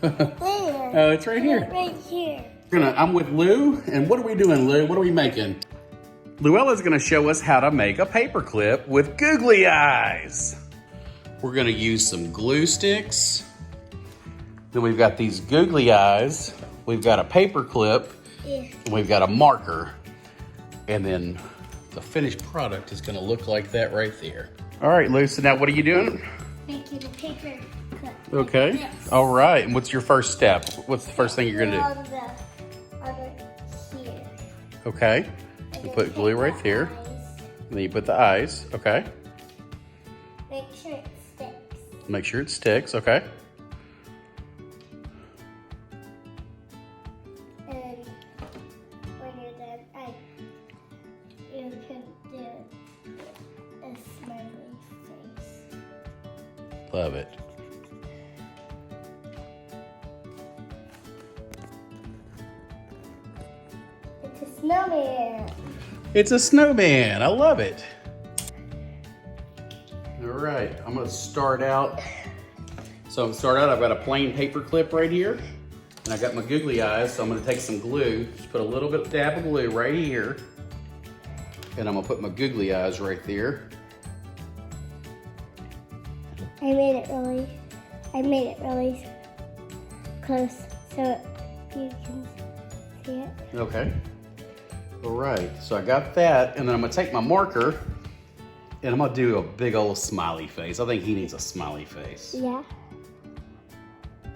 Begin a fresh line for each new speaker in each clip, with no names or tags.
Oh, it's right here.
Right here.
I'm with Lou, and what are we doing, Lou? What are we making? Louella's gonna show us how to make a paperclip with googly eyes. We're gonna use some glue sticks. Then we've got these googly eyes. We've got a paperclip.
Yeah.
And we've got a marker. And then the finished product is gonna look like that right there. All right, Lou, so now what are you doing?
Making a paper clip.
Okay.
Yes.
All right, and what's your first step? What's the first thing you're gonna do?
On here.
Okay. You put glue right there. And then you put the eyes, okay.
Make sure it sticks.
Make sure it sticks, okay.
And when you're done, you can do a smiley face.
Love it.
It's a snowman.
It's a snowman, I love it. All right, I'm gonna start out. So I've got a plain paper clip right here. And I got my googly eyes, so I'm gonna take some glue, just put a little bit of dab of glue right here. And I'm gonna put my googly eyes right there.
I made it really close so you can see it.
Okay. All right, so I got that, and then I'm gonna take my marker, and I'm gonna do a big old smiley face. I think he needs a smiley face.
Yeah.
And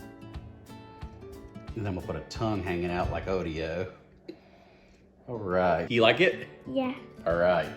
then I'm gonna put a tongue hanging out like Odeo. All right. You like it?
Yeah.
All right.